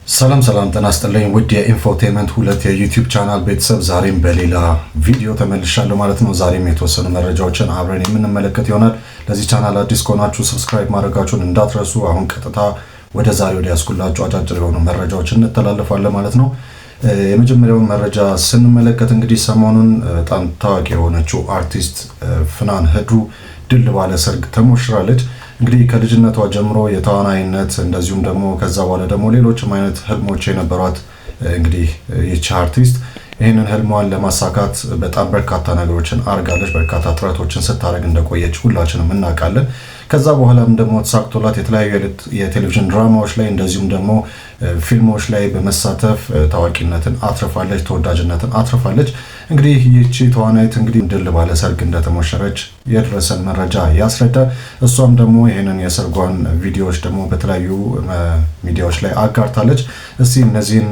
ሰላም ጤና ይስጥልኝ ውድ የኢንፎቴመንት 2 የዩቲዩብ ቻናል ቤተሰብ ዛሬም በሌላ ቪዲዮ ተመልሻለሁ ማለት ነው። ዛሬም የተወሰኑ መረጃዎችን አብረን የምንመለከት ይሆናል። ለዚህ ቻናል አዲስ ከሆናችሁ ሰብስክራይብ ማድረጋችሁን እንዳትረሱ። አሁን ቀጥታ ወደ ዛሬው ያስኩላችሁ አጫጭር የሆኑ መረጃዎችን እንተላለፋለን ማለት ነው። የመጀመሪያው መረጃ ስንመለከት እንግዲህ ሰሞኑን በጣም ታዋቂ የሆነችው አርቲስት ፍናን ህድሩ ድል ባለ ሰርግ ተሞሽራለች። እንግዲህ ከልጅነቷ ጀምሮ የተዋናይነት እንደዚሁም ደግሞ ከዛ በኋላ ደግሞ ሌሎችም አይነት ህልሞች የነበሯት እንግዲህ ይህች አርቲስት ይህንን ህልሟን ለማሳካት በጣም በርካታ ነገሮችን አርጋለች። በርካታ ጥረቶችን ስታደርግ እንደቆየች ሁላችንም እናውቃለን። ከዛ በኋላም ደግሞ ተሳክቶላት የተለያዩ የቴሌቪዥን ድራማዎች ላይ እንደዚሁም ደግሞ ፊልሞች ላይ በመሳተፍ ታዋቂነትን አትርፋለች፣ ተወዳጅነትን አትርፋለች። እንግዲህ ይህቺ ተዋናይት እንግዲህ ድል ባለ ሰርግ እንደተሞሸረች የደረሰን መረጃ ያስረዳል። እሷም ደግሞ ይህንን የሰርጓን ቪዲዮዎች ደግሞ በተለያዩ ሚዲያዎች ላይ አጋርታለች። እስቲ እነዚህን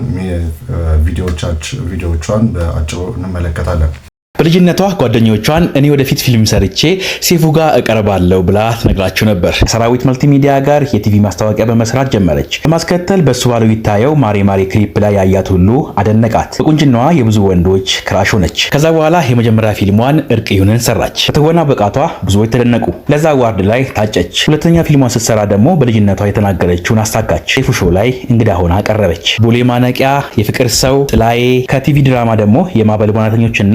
ቪዲዮዎቿን በአጭሩ እንመለከታለን። በልጅነቷ ጓደኞቿን እኔ ወደፊት ፊልም ሰርቼ ሴፉ ጋር እቀርባለሁ ብላ ትነግራቸው ነበር። ከሰራዊት መልቲሚዲያ ጋር የቲቪ ማስታወቂያ በመስራት ጀመረች። በማስከተል በሱ ባለው ይታየው ማሬ ክሊፕ ላይ ያያት ሁሉ አደነቃት። በቁንጅናዋ የብዙ ወንዶች ክራሽ ሆነች። ከዛ በኋላ የመጀመሪያ ፊልሟን እርቅ ይሁንን ሰራች። በትወና ብቃቷ ብዙዎች ተደነቁ። ለዛ አዋርድ ላይ ታጨች። ሁለተኛ ፊልሟን ስትሰራ ደግሞ በልጅነቷ የተናገረችውን አሳካች። ሴፉ ሾው ላይ እንግዳ ሆና ቀረበች። ቦሌ ማነቂያ፣ የፍቅር ሰው፣ ጥላዬ፣ ከቲቪ ድራማ ደግሞ የማዕበል ዋናተኞችና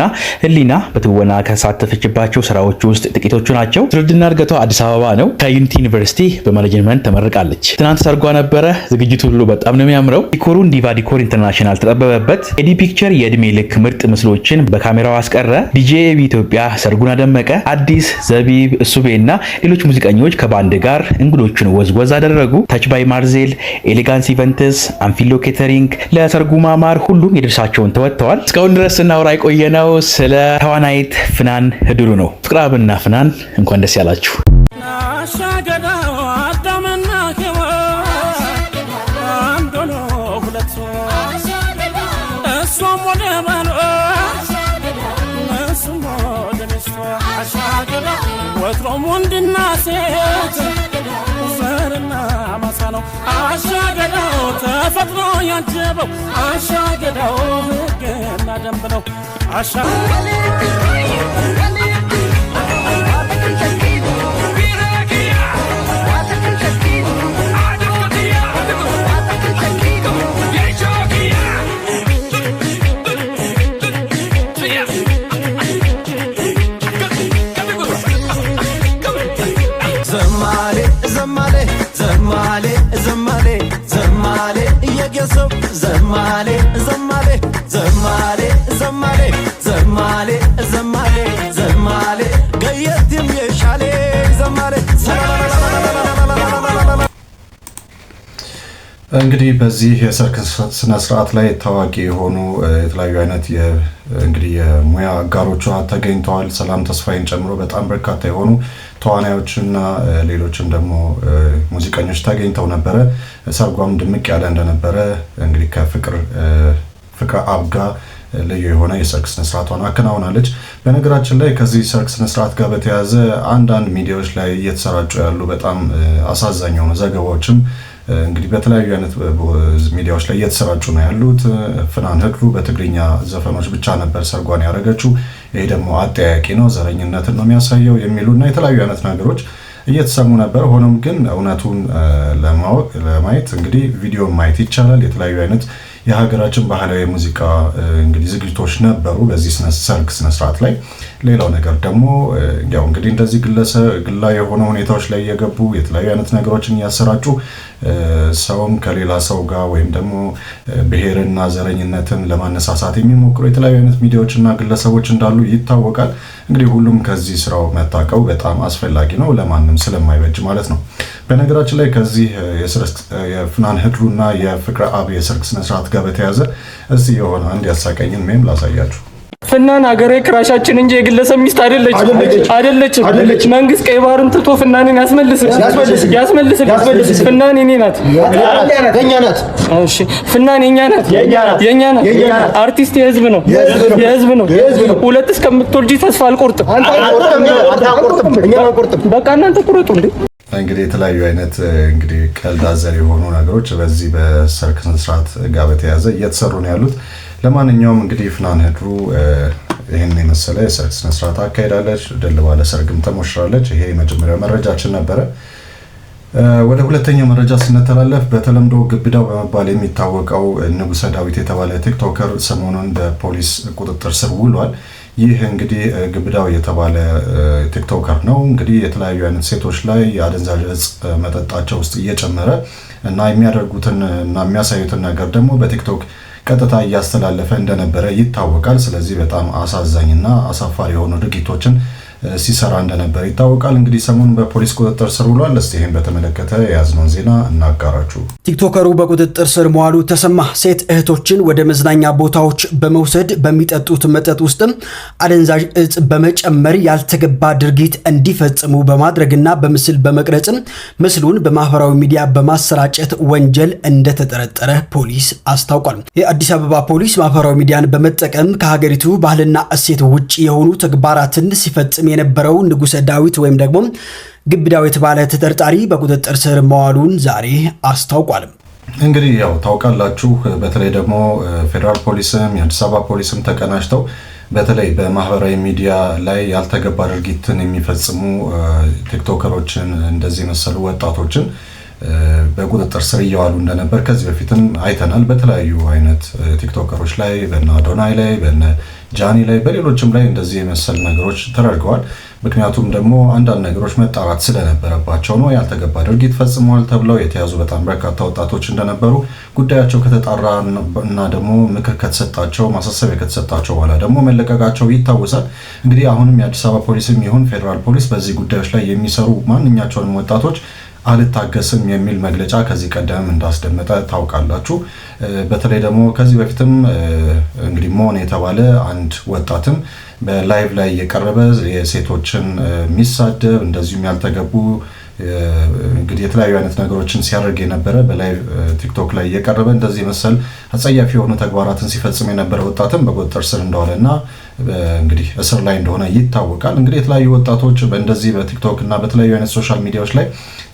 ሊና በትወና ከሳተፈችባቸው ስራዎች ውስጥ ጥቂቶቹ ናቸው። ትውልድና እድገቷ አዲስ አበባ ነው። ከዩኒቲ ዩኒቨርሲቲ በማኔጅመንት ተመርቃለች። ትናንት ሰርጓ ነበረ። ዝግጅቱ ሁሉ በጣም ነው የሚያምረው። ዲኮሩን ዲቫ ዲኮር ኢንተርናሽናል ተጠበበበት። ኤዲ ፒክቸር የእድሜ ልክ ምርጥ ምስሎችን በካሜራው አስቀረ። ዲጄ ኢትዮጵያ ሰርጉን አደመቀ። አዲስ ዘቢብ፣ እሱቤና ሌሎች ሙዚቀኞች ከባንድ ጋር እንግዶቹን ወዝወዝ አደረጉ። ታች ባይ ማርዜል፣ ኤሌጋንስ ኢቨንትስ፣ አንፊሎ ኬተሪንግ ለሰርጉ ማማር ሁሉም የድርሻቸውን ተወጥተዋል። እስካሁን ድረስ ስናወራ የቆየነው ስለ ተዋናይት ፍናን ህድሩ ነው። ፍቅራብና ፍናን እንኳን ደስ ያላችሁ። ወትሮም ወንድና ሴት ዘርና ማሳ ነው አሻገዳው ተፈጥሮ ያጀበው አሻገዳው ህግና ደንብ ነው እንግዲህ በዚህ የሰርግ ስነ ስርዓት ላይ ታዋቂ የሆኑ የተለያዩ አይነት እንግዲህ የሙያ አጋሮቿ ተገኝተዋል። ሰላም ተስፋዬን ጨምሮ በጣም በርካታ የሆኑ ተዋናዮችና ሌሎችም ደግሞ ሙዚቀኞች ተገኝተው ነበረ። ሰርጓም ድምቅ ያለ እንደነበረ እንግዲህ ከፍቅር አብጋ ልዩ የሆነ የሰርግ ስነ ስርዓቷን አከናውናለች። በነገራችን ላይ ከዚህ ሰርግ ስነ ስርዓት ጋር በተያያዘ አንዳንድ ሚዲያዎች ላይ እየተሰራጩ ያሉ በጣም አሳዛኝ የሆኑ ዘገባዎችም እንግዲህ በተለያዩ አይነት ሚዲያዎች ላይ እየተሰራጩ ነው ያሉት። ፍናን ህድሩ በትግርኛ ዘፈኖች ብቻ ነበር ሰርጓን ያደረገችው፣ ይሄ ደግሞ አጠያቂ ነው፣ ዘረኝነትን ነው የሚያሳየው የሚሉና የተለያዩ አይነት ነገሮች እየተሰሙ ነበር። ሆኖም ግን እውነቱን ለማየት እንግዲህ ቪዲዮ ማየት ይቻላል። የተለያዩ አይነት የሀገራችን ባህላዊ ሙዚቃ እንግዲህ ዝግጅቶች ነበሩ በዚህ ሰርግ ስነ ስርዓት ላይ። ሌላው ነገር ደግሞ ያው እንግዲህ እንደዚህ ግላዊ የሆነ ሁኔታዎች ላይ እየገቡ የተለያዩ አይነት ነገሮችን እያሰራጩ ሰውም ከሌላ ሰው ጋር ወይም ደግሞ ብሔርና ዘረኝነትን ለማነሳሳት የሚሞክሩ የተለያዩ አይነት ሚዲያዎችና ግለሰቦች እንዳሉ ይታወቃል። እንግዲህ ሁሉም ከዚህ ስራው መታቀው በጣም አስፈላጊ ነው፣ ለማንም ስለማይበጅ ማለት ነው። በነገራችን ላይ ከዚህ የፍናን ህድሩና የፍቅረ አብ የሰርግ ስነ ስርዓት ጋር በተያያዘ እዚህ የሆነ አንድ ያሳቀኝን ሜም ላሳያችሁ። ፍናን ሀገሬ ክራሻችን እንጂ የግለሰብ ሚስት አይደለችም። መንግስት ቀይ ባህርን ትቶ ፍናንን ያስመልስል። ፍናን የኔ ናት፣ የኛ ናት። እሺ ፍናን የኛ ናት፣ የኛ ናት። አርቲስት የህዝብ ነው። ሁለት እስከምትወልጂ ተስፋ አልቆርጥም። በቃ እናንተ ቁረጡ እንዴ። እንግዲህ የተለያዩ አይነት እንግዲህ ቀልድ አዘል የሆኑ ነገሮች በዚህ በሰርግ ስነስርዓት ጋር በተያያዘ እየተሰሩ ነው ያሉት። ለማንኛውም እንግዲህ ፍናን ህድሩ ይህን የመሰለ የሰርግ ስነስርዓት አካሄዳለች፣ ድል ባለ ሰርግም ተሞሽራለች። ይሄ የመጀመሪያው መረጃችን ነበረ። ወደ ሁለተኛው መረጃ ስንተላለፍ በተለምዶ ግብዳው በመባል የሚታወቀው ንጉሰ ዳዊት የተባለ ቲክቶከር ሰሞኑን በፖሊስ ቁጥጥር ስር ውሏል። ይህ እንግዲህ ግብዳው የተባለ ቲክቶከር ነው እንግዲህ የተለያዩ አይነት ሴቶች ላይ የአደንዛዥ እጽ መጠጣቸው ውስጥ እየጨመረ እና የሚያደርጉትን እና የሚያሳዩትን ነገር ደግሞ በቲክቶክ ቀጥታ እያስተላለፈ እንደነበረ ይታወቃል። ስለዚህ በጣም አሳዛኝና አሳፋሪ የሆኑ ድርጊቶችን ሲሰራ እንደነበር ይታወቃል። እንግዲህ ሰሞኑን በፖሊስ ቁጥጥር ስር ውሏል። እስቲ ይህን በተመለከተ የያዝነውን ዜና እናጋራችሁ። ቲክቶከሩ በቁጥጥር ስር መዋሉ ተሰማ። ሴት እህቶችን ወደ መዝናኛ ቦታዎች በመውሰድ በሚጠጡት መጠጥ ውስጥም አደንዛዥ እጽ በመጨመር ያልተገባ ድርጊት እንዲፈጽሙ በማድረግና በምስል በመቅረጽም ምስሉን በማህበራዊ ሚዲያ በማሰራጨት ወንጀል እንደተጠረጠረ ፖሊስ አስታውቋል። የአዲስ አበባ ፖሊስ ማህበራዊ ሚዲያን በመጠቀም ከሀገሪቱ ባህልና እሴት ውጭ የሆኑ ተግባራትን ሲፈጽም የነበረው ንጉሰ ዳዊት ወይም ደግሞ ግብዳው የተባለ ተጠርጣሪ በቁጥጥር ስር መዋሉን ዛሬ አስታውቋል። እንግዲህ ያው ታውቃላችሁ፣ በተለይ ደግሞ ፌደራል ፖሊስም የአዲስ አበባ ፖሊስም ተቀናጅተው በተለይ በማህበራዊ ሚዲያ ላይ ያልተገባ ድርጊትን የሚፈጽሙ ቲክቶከሮችን እንደዚህ መሰሉ ወጣቶችን በቁጥጥር ስር እየዋሉ እንደነበር ከዚህ በፊትም አይተናል። በተለያዩ አይነት ቲክቶከሮች ላይ በነ አዶናይ ላይ በነ ጃኒ ላይ በሌሎችም ላይ እንደዚህ የመሰል ነገሮች ተደርገዋል። ምክንያቱም ደግሞ አንዳንድ ነገሮች መጣራት ስለነበረባቸው ነው። ያልተገባ ድርጊት ፈጽመዋል ተብለው የተያዙ በጣም በርካታ ወጣቶች እንደነበሩ ጉዳያቸው ከተጣራ እና ደግሞ ምክር ከተሰጣቸው ማሳሰቢያ ከተሰጣቸው በኋላ ደግሞ መለቀቃቸው ይታወሳል። እንግዲህ አሁንም የአዲስ አበባ ፖሊስም ይሁን ፌዴራል ፖሊስ በዚህ ጉዳዮች ላይ የሚሰሩ ማንኛቸውንም ወጣቶች አልታገስም የሚል መግለጫ ከዚህ ቀደም እንዳስደመጠ ታውቃላችሁ። በተለይ ደግሞ ከዚህ በፊትም እንግዲህ ሞን የተባለ አንድ ወጣትም በላይቭ ላይ የቀረበ የሴቶችን የሚሳደብ እንደዚሁም ያልተገቡ እንግዲህ የተለያዩ አይነት ነገሮችን ሲያደርግ የነበረ በላይቭ ቲክቶክ ላይ የቀረበ እንደዚህ መሰል አጸያፊ የሆኑ ተግባራትን ሲፈጽም የነበረ ወጣትም በቁጥጥር ስር እንደዋለና እንግዲህ እስር ላይ እንደሆነ ይታወቃል። እንግዲህ የተለያዩ ወጣቶች በእንደዚህ በቲክቶክ እና በተለያዩ አይነት ሶሻል ሚዲያዎች ላይ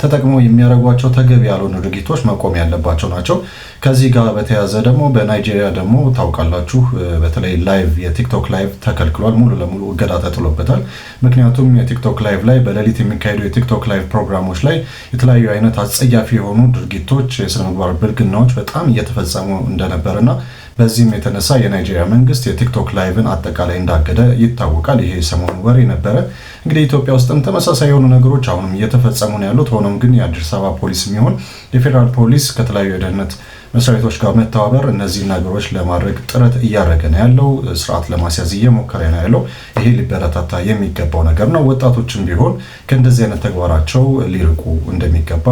ተጠቅመው የሚያደርጓቸው ተገቢ ያልሆኑ ድርጊቶች መቆም ያለባቸው ናቸው። ከዚህ ጋር በተያያዘ ደግሞ በናይጄሪያ ደግሞ ታውቃላችሁ በተለይ ላይቭ የቲክቶክ ላይቭ ተከልክሏል፣ ሙሉ ለሙሉ እገዳ ተጥሎበታል። ምክንያቱም የቲክቶክ ላይቭ ላይ በሌሊት የሚካሄዱ የቲክቶክ ላይቭ ፕሮግራሞች ላይ የተለያዩ አይነት አጸያፊ የሆኑ ድርጊቶች፣ የስነ ምግባር ብልግናዎች በጣም እየተፈጸሙ እንደነበርና በዚህም የተነሳ የናይጄሪያ መንግስት የቲክቶክ ላይቭን አጠቃላይ እንዳገደ ይታወቃል። ይሄ ሰሞኑ ወሬ ነበረ። እንግዲህ ኢትዮጵያ ውስጥም ተመሳሳይ የሆኑ ነገሮች አሁንም እየተፈጸሙ ነው ያሉት። ሆኖም ግን የአዲስ አበባ ፖሊስ የሚሆን የፌዴራል ፖሊስ ከተለያዩ የደህንነት መስሪያ ቤቶች ጋር መተባበር እነዚህ ነገሮች ለማድረግ ጥረት እያደረገ ነው ያለው፣ ስርዓት ለማስያዝ እየሞከረ ነው ያለው። ይሄ ሊበረታታ የሚገባው ነገር ነው። ወጣቶችም ቢሆን ከእንደዚህ አይነት ተግባራቸው ሊርቁ እንደሚገባ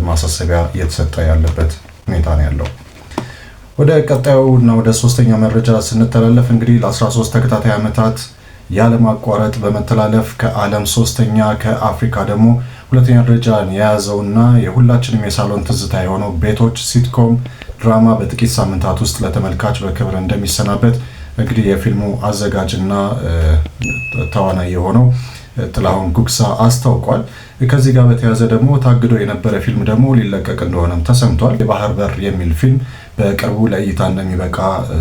ማሳሰቢያ እየተሰጠ ያለበት ሁኔታ ነው ያለው። ወደ ቀጣዩ እና ወደ ሶስተኛ መረጃ ስንተላለፍ እንግዲህ ለ13 ተከታታይ ዓመታት ያለማቋረጥ በመተላለፍ ከዓለም ሶስተኛ ከአፍሪካ ደግሞ ሁለተኛ ደረጃን የያዘውና የሁላችንም የሳሎን ትዝታ የሆነው ቤቶች ሲትኮም ድራማ በጥቂት ሳምንታት ውስጥ ለተመልካች በክብር እንደሚሰናበት እንግዲህ የፊልሙ አዘጋጅና ተዋናይ የሆነው ጥላሁን ጉግሳ አስታውቋል። ከዚህ ጋር በተያያዘ ደግሞ ታግዶ የነበረ ፊልም ደግሞ ሊለቀቅ እንደሆነም ተሰምቷል። የባህር በር የሚል ፊልም በቅርቡ ለእይታ እንደሚበቃ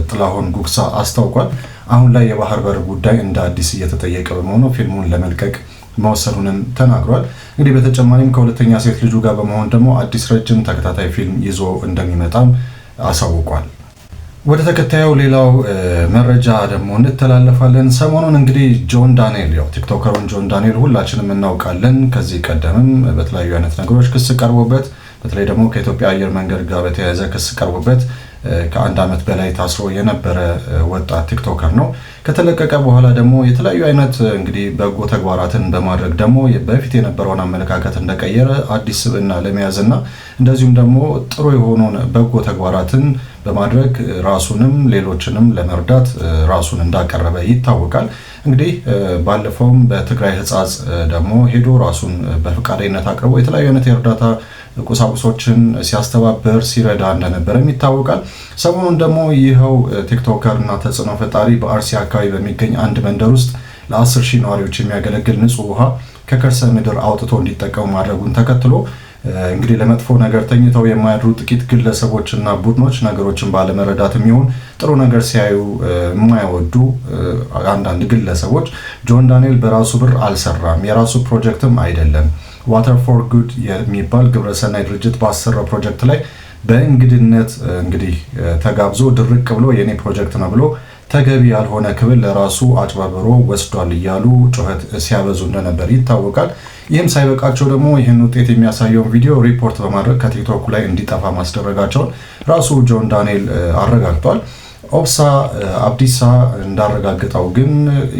ጥላሁን ጉግሳ አስታውቋል። አሁን ላይ የባህር በር ጉዳይ እንደ አዲስ እየተጠየቀ በመሆኑ ፊልሙን ለመልቀቅ መወሰኑንም ተናግሯል። እንግዲህ በተጨማሪም ከሁለተኛ ሴት ልጁ ጋር በመሆን ደግሞ አዲስ ረጅም ተከታታይ ፊልም ይዞ እንደሚመጣም አሳውቋል። ወደ ተከታዩ ሌላው መረጃ ደግሞ እንተላለፋለን። ሰሞኑን እንግዲህ ጆን ዳንኤል ያው ቲክቶከሩን ጆን ዳንኤል ሁላችንም እናውቃለን። ከዚህ ቀደምም በተለያዩ አይነት ነገሮች ክስ ቀርቦበት በተለይ ደግሞ ከኢትዮጵያ አየር መንገድ ጋር በተያያዘ ክስ ቀርቦበት ከአንድ ዓመት በላይ ታስሮ የነበረ ወጣት ቲክቶከር ነው። ከተለቀቀ በኋላ ደግሞ የተለያዩ አይነት እንግዲህ በጎ ተግባራትን በማድረግ ደግሞ በፊት የነበረውን አመለካከት እንደቀየረ አዲስ ስብዕና ለመያዝና እንደዚሁም ደግሞ ጥሩ የሆኑን በጎ ተግባራትን በማድረግ ራሱንም ሌሎችንም ለመርዳት ራሱን እንዳቀረበ ይታወቃል። እንግዲህ ባለፈውም በትግራይ ሕጻጽ ደግሞ ሄዶ ራሱን በፈቃደኝነት አቅርቦ የተለያዩ አይነት የእርዳታ ቁሳቁሶችን ሲያስተባበር ሲረዳ እንደነበረም ይታወቃል። ሰሞኑን ደግሞ ይኸው ቲክቶከር እና ተጽዕኖ ፈጣሪ በአርሲ አካባቢ በሚገኝ አንድ መንደር ውስጥ ለ10,000 ነዋሪዎች የሚያገለግል ንጹህ ውሃ ከከርሰ ምድር አውጥቶ እንዲጠቀሙ ማድረጉን ተከትሎ እንግዲህ ለመጥፎ ነገር ተኝተው የማያድሩ ጥቂት ግለሰቦችና ቡድኖች ነገሮችን ባለመረዳት የሚሆን ጥሩ ነገር ሲያዩ የማይወዱ አንዳንድ ግለሰቦች ጆን ዳንኤል በራሱ ብር አልሰራም፣ የራሱ ፕሮጀክትም አይደለም፣ ዋተር ፎር ጉድ የሚባል ግብረሰናይ ድርጅት ባሰራው ፕሮጀክት ላይ በእንግድነት እንግዲህ ተጋብዞ ድርቅ ብሎ የኔ ፕሮጀክት ነው ብሎ ተገቢ ያልሆነ ክብል ለራሱ አጭበርብሮ ወስዷል እያሉ ጩኸት ሲያበዙ እንደነበር ይታወቃል። ይህም ሳይበቃቸው ደግሞ ይህን ውጤት የሚያሳየውን ቪዲዮ ሪፖርት በማድረግ ከቲክቶክ ላይ እንዲጠፋ ማስደረጋቸውን ራሱ ጆን ዳንኤል አረጋግጧል። ኦብሳ አብዲሳ እንዳረጋግጠው ግን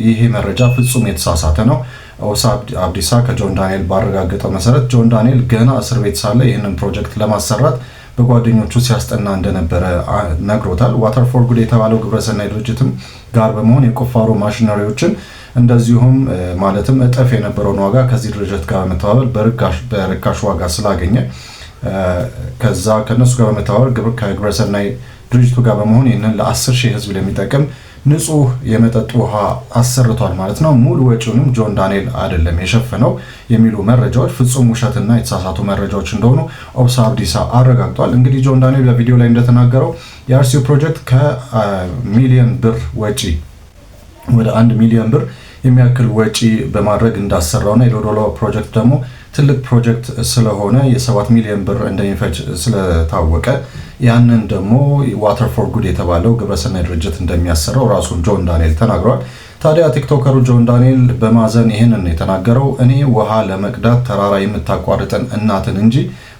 ይሄ መረጃ ፍጹም የተሳሳተ ነው። ኦብሳ አብዲሳ ከጆን ዳንኤል ባረጋግጠው መሰረት ጆን ዳንኤል ገና እስር ቤት ሳለ ይህንን ፕሮጀክት ለማሰራት በጓደኞቹ ሲያስጠና እንደነበረ ነግሮታል። ዋተር ፎር ጉድ የተባለው ግብረሰናይ ድርጅትም ጋር በመሆን የቁፋሮ ማሽነሪዎችን እንደዚሁም ማለትም እጥፍ የነበረውን ዋጋ ከዚህ ድርጅት ጋር በመተባበር በርካሽ ዋጋ ስላገኘ ከዛ ከነሱ ጋር በመተባበር ከግብረሰናይ ድርጅቱ ጋር በመሆን ይህንን ለ10,000 ህዝብ ለሚጠቅም ንጹህ የመጠጥ ውሃ አሰርቷል ማለት ነው። ሙሉ ወጪውንም ጆን ዳንኤል አይደለም የሸፈነው የሚሉ መረጃዎች ፍጹም ውሸትና የተሳሳቱ መረጃዎች እንደሆኑ ኦብሳ አብዲሳ አረጋግጧል። እንግዲህ ጆን ዳንኤል በቪዲዮ ላይ እንደተናገረው የአርሲው ፕሮጀክት ከሚሊዮን ብር ወጪ ወደ 1 ሚሊዮን ብር የሚያክል ወጪ በማድረግ እንዳሰራውና የዶዶላ ፕሮጀክት ደግሞ ትልቅ ፕሮጀክት ስለሆነ የ7 ሚሊዮን ብር እንደሚፈጅ ስለታወቀ ያንን ደግሞ ዋተር ፎር ጉድ የተባለው ግብረሰናይ ድርጅት እንደሚያሰራው ራሱን ጆን ዳንኤል ተናግሯል። ታዲያ ቲክቶከሩ ጆን ዳንኤል በማዘን ይህንን የተናገረው እኔ ውሃ ለመቅዳት ተራራ የምታቋርጠን እናትን እንጂ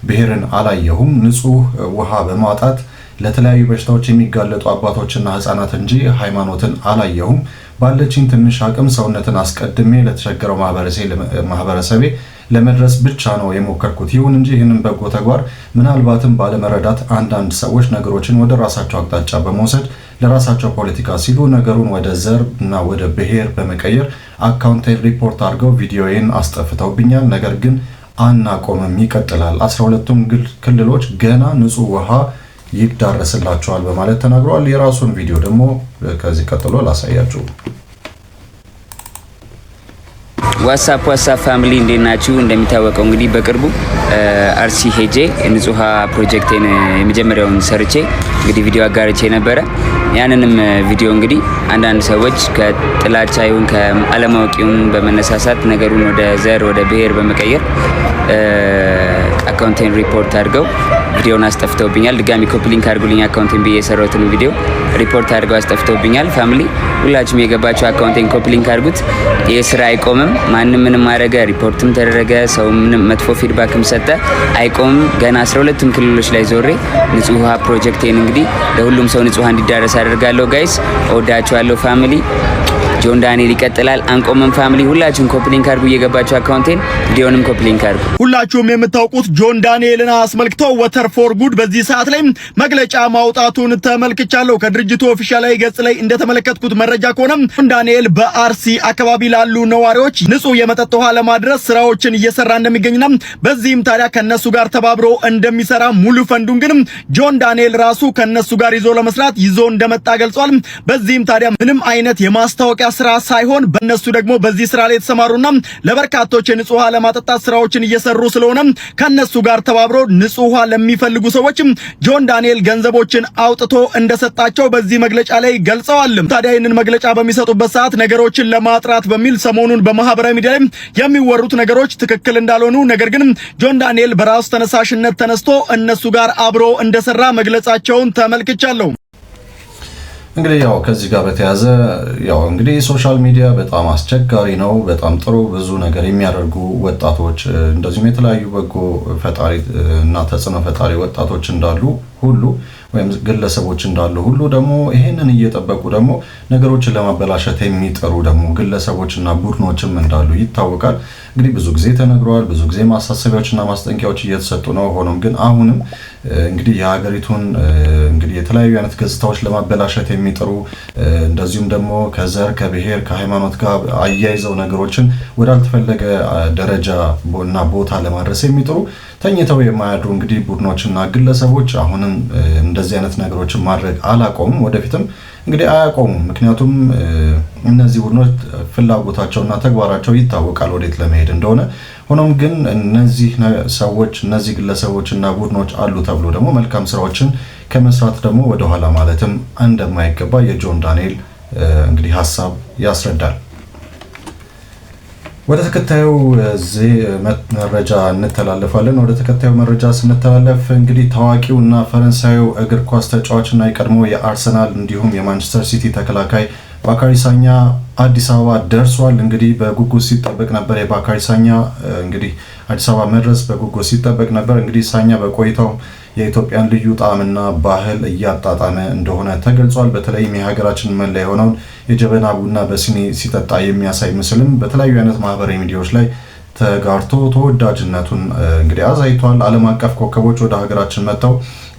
ብሔርን አላየሁም፣ ንጹህ ውሃ በማጣት ለተለያዩ በሽታዎች የሚጋለጡ አባቶችና ህፃናት እንጂ ሃይማኖትን አላየሁም፣ ባለችኝ ትንሽ አቅም ሰውነትን አስቀድሜ ለተቸገረው ማህበረሰቤ ለመድረስ ብቻ ነው የሞከርኩት። ይሁን እንጂ ይህንን በጎ ተግባር ምናልባትም ባለመረዳት አንዳንድ ሰዎች ነገሮችን ወደ ራሳቸው አቅጣጫ በመውሰድ ለራሳቸው ፖለቲካ ሲሉ ነገሩን ወደ ዘር እና ወደ ብሔር በመቀየር አካውንቴን ሪፖርት አድርገው ቪዲዮዬን አስጠፍተውብኛል። ነገር ግን አናቆምም፣ ይቀጥላል። 12ቱም ክልሎች ገና ንጹህ ውሃ ይዳረስላቸዋል በማለት ተናግረዋል። የራሱን ቪዲዮ ደግሞ ከዚህ ቀጥሎ ላሳያችሁ። ዋትስአፕ ፋሚሊ እንዴት ናችሁ? እንደሚታወቀው እንግዲህ በቅርቡ አርሲ ሄጄ የንጹህ ውሃ ፕሮጀክቴን የመጀመሪያውን ሰርቼ እንግዲህ ቪዲዮ አጋርቼ ነበረ። ያንንም ቪዲዮ እንግዲህ አንዳንድ ሰዎች ከጥላቻ ይሁን ከአለማወቅ ይሁን በመነሳሳት ነገሩን ወደ ዘር ወደ ብሔር በመቀየር አካውንቴን ሪፖርት አድርገው ቪዲዮውን አስጠፍተውብኛል። ድጋሚ ኮፒ ሊንክ አድርጉልኝ አካውንቴን ብዬ የሰራሁትን ቪዲዮ ሪፖርት አድርገው አስጠፍተውብኛል። ፋሚሊ ሁላችሁም የገባችሁ አካውንቴን ኮፒ ሊንክ አድርጉት። ይህ ስራ አይቆምም። ማንም ምንም ማድረገ ሪፖርትም ተደረገ ሰው ምንም መጥፎ ፊድባክም ሰጠ አይቆምም። ገና 12ቱም ክልሎች ላይ ዞሬ ንጹህ ውሃ ፕሮጀክቴን እንግዲህ ለሁሉም ሰው ንጹህ ውሃ እንዲዳረስ አደርጋለሁ። ጋይስ እወዳችኋለሁ ፋሚሊ። ጆን ዳንኤል ይቀጥላል። አንቆምም ፋሚሊ። ሁላችሁም ኮፒ ሊንክ አድርጉ እየገባችሁ አካውንቴን ቪዲዮንም ኮፒ ሊንክ አድርጉ። ሁላችሁም የምታውቁት ጆን ዳንኤልን አስመልክቶ ዋተር ፎር ጉድ በዚህ ሰዓት ላይ መግለጫ ማውጣቱን ተመልክቻለሁ። ከድርጅቱ ኦፊሻላዊ ገጽ ላይ እንደተመለከትኩት መረጃ ከሆነ ጆን ዳንኤል በአርሲ አካባቢ ላሉ ነዋሪዎች ንጹህ የመጠጥ ውሃ ለማድረስ ስራዎችን እየሰራ እንደሚገኝና በዚህም ታዲያ ከነሱ ጋር ተባብሮ እንደሚሰራ ሙሉ ፈንዱን ግን ጆን ዳንኤል ራሱ ከነሱ ጋር ይዞ ለመስራት ይዞ እንደመጣ ገልጿል። በዚህም ታዲያ ምንም አይነት የማስታወቂያ ስራ ሳይሆን በእነሱ ደግሞ በዚህ ስራ ላይ የተሰማሩና ለበርካቶች የንጹህ ውሃ ለማጠጣት ስራዎችን እየሰሩ ስለሆነ ከነሱ ጋር ተባብሮ ንጹህ ውሃ ለሚፈልጉ ሰዎች ጆን ዳንኤል ገንዘቦችን አውጥቶ እንደሰጣቸው በዚህ መግለጫ ላይ ገልጸዋል። ታዲያ ይህንን መግለጫ በሚሰጡበት ሰዓት ነገሮችን ለማጥራት በሚል ሰሞኑን በማህበራዊ ሚዲያ ላይ የሚወሩት ነገሮች ትክክል እንዳልሆኑ፣ ነገር ግን ጆን ዳንኤል በራሱ ተነሳሽነት ተነስቶ እነሱ ጋር አብሮ እንደሰራ መግለጻቸውን ተመልክቻለሁ። እንግዲህ ያው ከዚህ ጋር በተያያዘ ያው እንግዲህ ሶሻል ሚዲያ በጣም አስቸጋሪ ነው። በጣም ጥሩ ብዙ ነገር የሚያደርጉ ወጣቶች እንደዚሁም የተለያዩ በጎ ፈጣሪ እና ተጽዕኖ ፈጣሪ ወጣቶች እንዳሉ ሁሉ ወይም ግለሰቦች እንዳሉ ሁሉ ደግሞ ይሄንን እየጠበቁ ደግሞ ነገሮችን ለማበላሸት የሚጠሩ ደግሞ ግለሰቦችና ቡድኖችም እንዳሉ ይታወቃል። እንግዲህ ብዙ ጊዜ ተነግሯል። ብዙ ጊዜ ማሳሰቢያዎችና ማስጠንቀቂያዎች እየተሰጡ ነው። ሆኖም ግን አሁንም እንግዲህ የሀገሪቱን እንግዲህ የተለያዩ አይነት ገጽታዎች ለማበላሸት የሚጥሩ እንደዚሁም ደግሞ ከዘር ከብሔር ከሃይማኖት ጋር አያይዘው ነገሮችን ወዳልተፈለገ ደረጃ እና ቦታ ለማድረስ የሚጥሩ ተኝተው የማያድሩ እንግዲህ ቡድኖችና ግለሰቦች አሁንም እንደዚህ አይነት ነገሮችን ማድረግ አላቆሙም፣ ወደፊትም እንግዲህ አያቆሙም። ምክንያቱም እነዚህ ቡድኖች ፍላጎታቸውና ተግባራቸው ይታወቃል ወዴት ለመሄድ እንደሆነ። ሆኖም ግን እነዚህ ሰዎች እነዚህ ግለሰቦችና ቡድኖች አሉ ተብሎ ደግሞ መልካም ስራዎችን ከመስራት ደግሞ ወደ ኋላ ማለትም እንደማይገባ የጆን ዳንኤል እንግዲህ ሐሳብ ያስረዳል። ወደ ተከታዩ መረጃ እንተላለፋለን። ወደ ተከታዩ መረጃ ስንተላለፍ እንግዲህ ታዋቂውና ፈረንሳዩ እግር ኳስ ተጫዋችና የቀድሞ የአርሰናል እንዲሁም የማንቸስተር ሲቲ ተከላካይ ባካሪ ሳኛ አዲስ አበባ ደርሷል። እንግዲህ በጉጉት ሲጠበቅ ነበር። የባካሪ ሳኛ እንግዲህ አዲስ አበባ መድረስ በጉጉት ሲጠበቅ ነበር። እንግዲህ ሳኛ በቆይታው የኢትዮጵያን ልዩ ጣዕምና ባህል እያጣጣመ እንደሆነ ተገልጿል። በተለይም የሀገራችን መለያ የሆነውን የጀበና ቡና በሲኒ ሲጠጣ የሚያሳይ ምስልም በተለያዩ አይነት ማህበራዊ ሚዲያዎች ላይ ተጋርቶ ተወዳጅነቱን እንግዲህ አሳይቷል። ዓለም አቀፍ ኮከቦች ወደ ሀገራችን መጥተው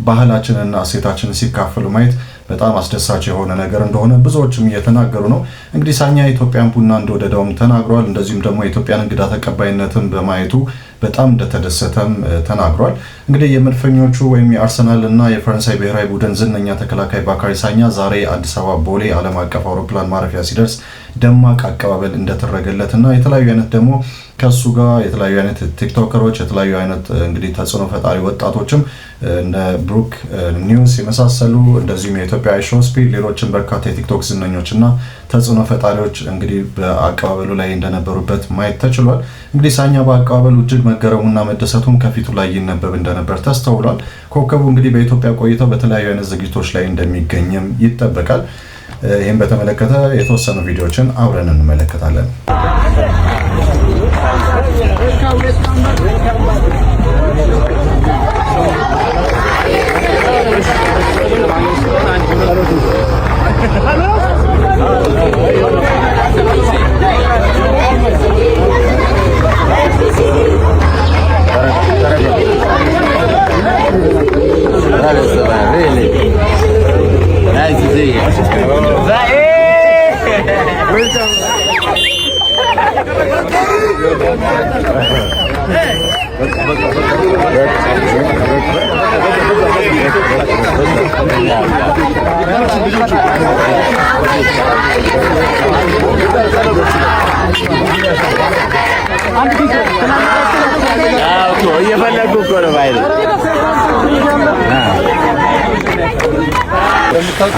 ባህላችንና እሴታችንን ሲካፈሉ ማየት በጣም አስደሳች የሆነ ነገር እንደሆነ ብዙዎችም እየተናገሩ ነው። እንግዲህ ሳኛ የኢትዮጵያን ቡና እንደወደደውም ተናግሯል። እንደዚሁም ደግሞ የኢትዮጵያን እንግዳ ተቀባይነትን በማየቱ በጣም እንደተደሰተም ተናግሯል። እንግዲህ የመድፈኞቹ ወይም የአርሰናል እና የፈረንሳይ ብሔራዊ ቡድን ዝነኛ ተከላካይ ባካሪ ሳኛ ዛሬ አዲስ አበባ ቦሌ ዓለም አቀፍ አውሮፕላን ማረፊያ ሲደርስ ደማቅ አቀባበል እንደተደረገለትና የተለያዩ አይነት ደግሞ ከሱ ጋር የተለያዩ አይነት ቲክቶከሮች የተለያዩ አይነት እንግዲህ ተጽዕኖ ፈጣሪ ወጣቶችም እንደ ብሩክ ኒውስ የመሳሰሉ እንደዚሁም የኢትዮጵያ ሾስፒ ሌሎችም በርካታ የቲክቶክ ዝነኞችና ተጽዕኖ ፈጣሪዎች እንግዲህ በአቀባበሉ ላይ እንደነበሩበት ማየት ተችሏል። እንግዲህ ሳኛ በአቀባበሉ እጅግ መገረሙና መደሰቱም ከፊቱ ላይ ይነበብ እንደነበር ተስተውሏል። ኮከቡ እንግዲህ በኢትዮጵያ ቆይተው በተለያዩ አይነት ዝግጅቶች ላይ እንደሚገኝም ይጠበቃል። ይህም በተመለከተ የተወሰኑ ቪዲዮዎችን አብረን እንመለከታለን።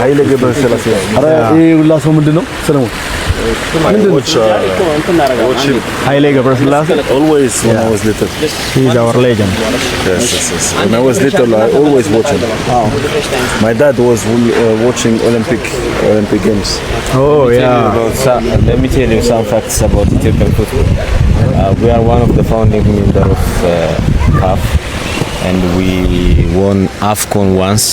ኃይሌ ገብረስላሴ አረ ሁላ ሰው ምንድነው ሰለሞን ኃይሌ ገብረስላሴ always when I was little he's our legend. Yes. When I was little I always watched him. My dad was watching Olympic games. Oh yeah. Let me tell you some facts about Ethiopian football. We are one of the founding members of CAF and we won AFCON once.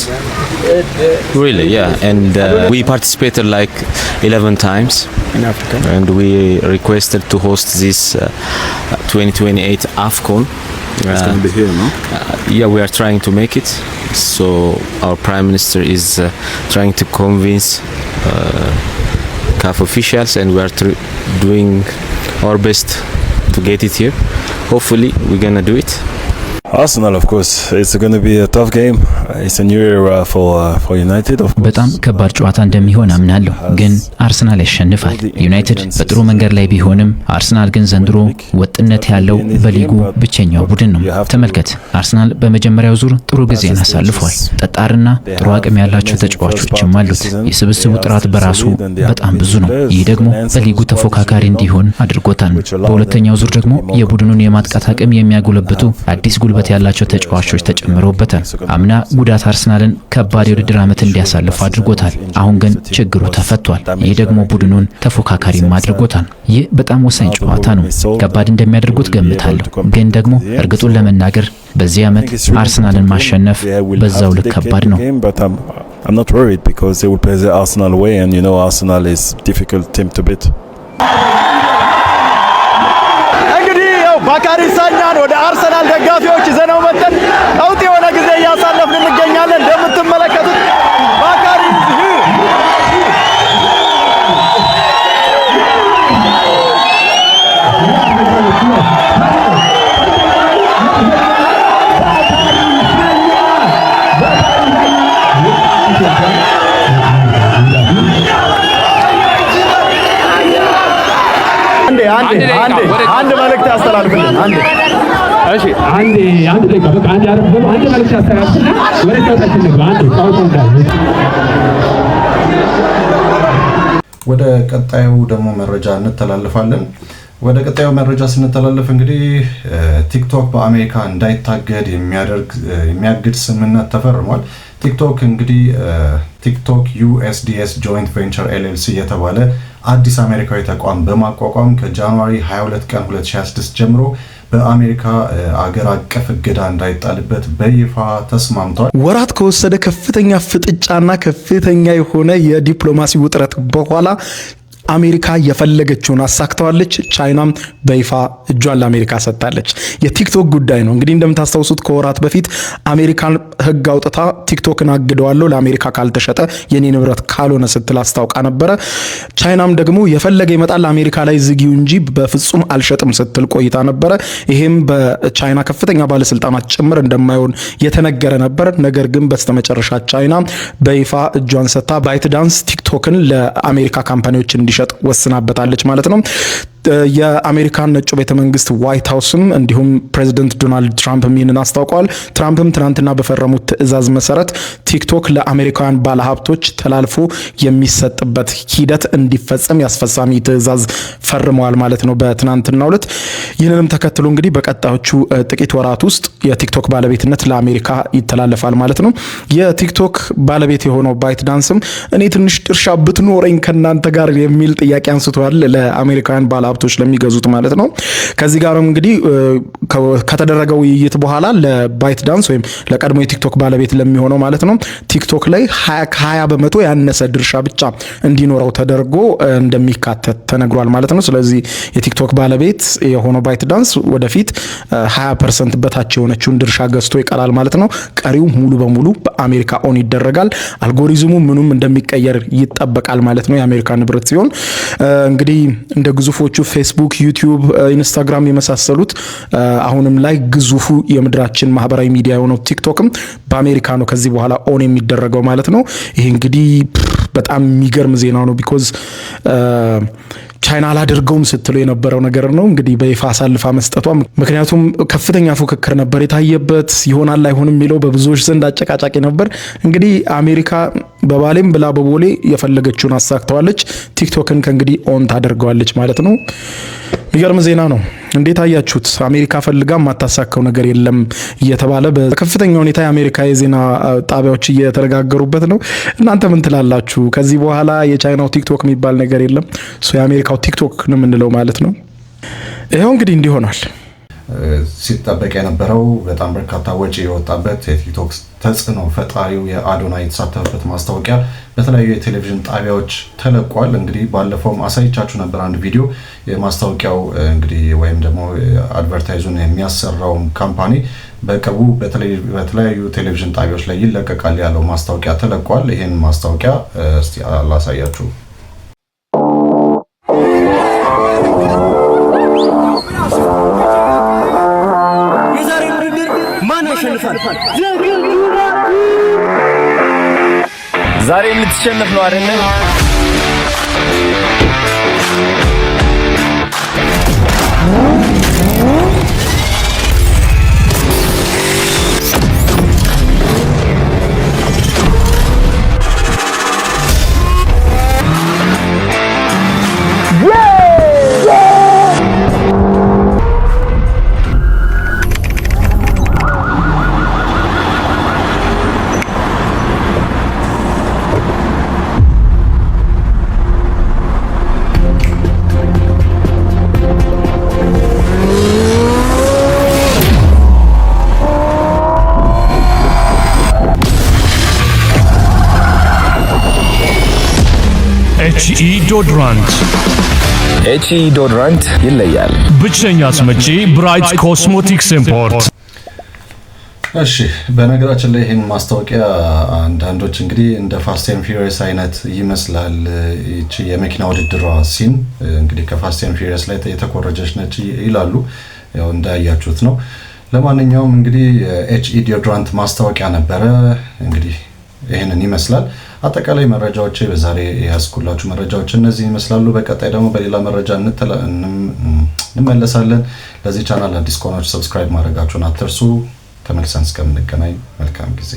Really, yeah. And we participated like 11 times in Africa. And we requested to host this 2028 AFCON. It's going to be here, no? Yeah, we are trying to make it. So our Prime Minister is trying to convince CAF officials and we are doing our best to get it here. Hopefully we're going to do it. Arsenal, of course, it's going to be a tough game. It's a new era for United, of course. በጣም ከባድ ጨዋታ እንደሚሆን አምናለሁ፣ ግን አርሰናል ያሸንፋል። ዩናይትድ በጥሩ መንገድ ላይ ቢሆንም አርሰናል ግን ዘንድሮ ወጥነት ያለው በሊጉ ብቸኛው ቡድን ነው። ተመልከት፣ አርሰናል በመጀመሪያው ዙር ጥሩ ጊዜን አሳልፏል። ጠጣርና ጥሩ አቅም ያላቸው ተጫዋቾችም አሉት። የስብስቡ ጥራት በራሱ በጣም ብዙ ነው። ይህ ደግሞ በሊጉ ተፎካካሪ እንዲሆን አድርጎታል። በሁለተኛው ዙር ደግሞ የቡድኑን የማጥቃት አቅም የሚያጎለብቱ አዲስ ጉልበት ያላቸው ተጫዋቾች ተጨምረውበታል። አምና ጉዳት አርሰናልን ከባድ የውድድር ዓመት እንዲያሳልፍ አድርጎታል። አሁን ግን ችግሩ ተፈቷል። ይህ ደግሞ ቡድኑን ተፎካካሪም አድርጎታል። ይህ በጣም ወሳኝ ጨዋታ ነው። ከባድ እንደሚያደርጉት ገምታለሁ፣ ግን ደግሞ እርግጡን ለመናገር በዚህ ዓመት አርሰናልን ማሸነፍ በዛው ልክ ከባድ ነው። I'm not worried because they will play the Arsenal way and you know Arsenal is difficult team to beat. ባካሪ ሳኛን ወደ አርሰናል ደጋፊዎች ይዘነው መጥተን አውጥ የሆነ ጊዜ እያሳለፍን እንገኛለን። እንደምትመለከቱት አንድ መልእክት ያስተላልፍልን። እሺ አንድ ደቂቃ በቃ አንድ መልእክት ያስተላልፍልና ወደ ጨዋታችን እንግባ። ወደ ቀጣዩ ደግሞ መረጃ እንተላለፋለን። ወደ ቀጣዩ መረጃ ስንተላለፍ እንግዲህ ቲክቶክ በአሜሪካ እንዳይታገድ የሚያግድ ስምምነት ተፈርሟል። ቲክቶክ እንግዲህ ቲክቶክ USDS ጆይንት ቬንቸር LLC የተባለ አዲስ አሜሪካዊ ተቋም በማቋቋም ከጃንዋሪ 22 ቀን 2026 ጀምሮ በአሜሪካ አገር አቀፍ እገዳ እንዳይጣልበት በይፋ ተስማምቷል። ወራት ከወሰደ ከፍተኛ ፍጥጫና ከፍተኛ የሆነ የዲፕሎማሲ ውጥረት በኋላ አሜሪካ የፈለገችውን አሳክተዋለች። ቻይናም በይፋ እጇን ለአሜሪካ ሰጥታለች። የቲክቶክ ጉዳይ ነው እንግዲህ እንደምታስታውሱት ከወራት በፊት አሜሪካን ሕግ አውጥታ ቲክቶክን አግደዋለሁ ለአሜሪካ ካልተሸጠ የኔ ንብረት ካልሆነ ስትል አስታውቃ ነበረ። ቻይናም ደግሞ የፈለገ ይመጣል አሜሪካ ላይ ዝጊው እንጂ በፍጹም አልሸጥም ስትል ቆይታ ነበረ። ይሄም በቻይና ከፍተኛ ባለስልጣናት ጭምር እንደማይሆን የተነገረ ነበር። ነገር ግን በስተመጨረሻ ቻይና በይፋ እጇን ሰጥታ ባይትዳንስ ቲክቶክን ለአሜሪካ ካምፓኒዎች እንዲሸጥ ወስናበታለች ማለት ነው። የአሜሪካን ነጩ ቤተ መንግስት ዋይት ሃውስም እንዲሁም ፕሬዚደንት ዶናልድ ትራምፕ ይህንን አስታውቀዋል። ትራምፕም ትናንትና በፈረሙት ትዕዛዝ መሰረት ቲክቶክ ለአሜሪካውያን ባለሀብቶች ተላልፎ የሚሰጥበት ሂደት እንዲፈጸም ያስፈጻሚ ትዕዛዝ ፈርመዋል ማለት ነው በትናንትናው ዕለት። ይህንንም ተከትሎ እንግዲህ በቀጣዮቹ ጥቂት ወራት ውስጥ የቲክቶክ ባለቤትነት ለአሜሪካ ይተላለፋል ማለት ነው። የቲክቶክ ባለቤት የሆነው ባይትዳንስም እኔ ትንሽ ድርሻ ብትኖረኝ ከናንተ ጋር የሚል ጥያቄ አንስቷል ለአሜሪካውያን ባለሀብቶች ለሚገዙት ማለት ነው። ከዚህ ጋርም እንግዲህ ከተደረገው ውይይት በኋላ ለባይትዳንስ ወይም ለቀድሞ የቲክቶክ ባለቤት ለሚሆነው ማለት ነው ቲክቶክ ላይ 20 በመቶ ያነሰ ድርሻ ብቻ እንዲኖረው ተደርጎ እንደሚካተት ተነግሯል ማለት ነው። ስለዚህ የቲክቶክ ባለቤት የሆነው ባይትዳንስ ወደፊት 20% በታች የሆነችውን ድርሻ ገዝቶ ይቀራል ማለት ነው። ቀሪው ሙሉ በሙሉ በአሜሪካ ኦን ይደረጋል። አልጎሪዝሙ ምኑም እንደሚቀየር ይጠበቃል ማለት ነው። የአሜሪካ ንብረት ሲሆን እንግዲህ እንደ ግዙፎቹ ፌስቡክ፣ ዩቲዩብ፣ ኢንስታግራም የመሳሰሉት አሁንም ላይ ግዙፉ የምድራችን ማህበራዊ ሚዲያ የሆነው ቲክቶክም በአሜሪካ ነው ከዚህ በኋላ ኦን የሚደረገው ማለት ነው። ይሄ እንግዲህ በጣም የሚገርም ዜና ነው። ቢኮዝ ቻይና አላደርገውም ስትለው የነበረው ነገር ነው እንግዲህ በይፋ አሳልፋ መስጠቷ። ምክንያቱም ከፍተኛ ፉክክር ነበር የታየበት። ይሆናል አይሆንም የሚለው በብዙዎች ዘንድ አጨቃጫቂ ነበር። እንግዲህ አሜሪካ በባሌም ብላ በቦሌ የፈለገችውን አሳክተዋለች። ቲክቶክን ከእንግዲህ ኦን ታደርገዋለች ማለት ነው። የሚገርም ዜና ነው። እንዴት አያችሁት? አሜሪካ ፈልጋ ማታሳካው ነገር የለም እየተባለ በከፍተኛ ሁኔታ የአሜሪካ የዜና ጣቢያዎች እየተነጋገሩበት ነው። እናንተ ምን ትላላችሁ? ከዚህ በኋላ የቻይናው ቲክቶክ የሚባል ነገር የለም፣ የአሜሪካው ቲክቶክ ነው የምንለው ማለት ነው። ይኸው እንግዲህ እንዲሆናል። ሲጠበቅ የነበረው በጣም በርካታ ወጪ የወጣበት የቲክቶክ ተጽዕኖ ፈጣሪው የአዶናይ የተሳተፈበት ማስታወቂያ በተለያዩ የቴሌቪዥን ጣቢያዎች ተለቋል። እንግዲህ ባለፈውም አሳይቻችሁ ነበር አንድ ቪዲዮ። የማስታወቂያው እንግዲህ ወይም ደግሞ አድቨርታይዙን የሚያሰራው ካምፓኒ በቅርቡ በተለያዩ ቴሌቪዥን ጣቢያዎች ላይ ይለቀቃል ያለው ማስታወቂያ ተለቋል። ይሄን ማስታወቂያ እስቲ ላሳያችሁ። ዛሬም ልትሸነፍ ነው አይደል? ኤችኢ ዶድራንት ይለያል። ብቸኛ አስመጪ ብራይት ኮስሞቲክስ ኢምፖርት። እሺ በነገራችን ላይ ይሄን ማስታወቂያ አንዳንዶች እንግዲህ እንደ ፋስት ኤንድ ፊሪየስ አይነት ይመስላል። እቺ የመኪና ውድድሯ ሲን እንግዲህ ከፋስት ኤንድ ፊሪየስ ላይ የተኮረጀች ነች ይላሉ። ያው እንዳያችሁት ነው። ለማንኛውም እንግዲህ ኤችኢ ዲዮድራንት ማስታወቂያ ነበረ። እንግዲህ ይሄንን ይመስላል። አጠቃላይ መረጃዎች በዛሬ ያስኩላችሁ መረጃዎች እነዚህ ይመስላሉ። በቀጣይ ደግሞ በሌላ መረጃ እንመለሳለን። ለዚህ ቻናል አዲስ ከሆናችሁ ሰብስክራይብ ማድረጋችሁን አትርሱ። ተመልሰን እስከምንገናኝ መልካም ጊዜ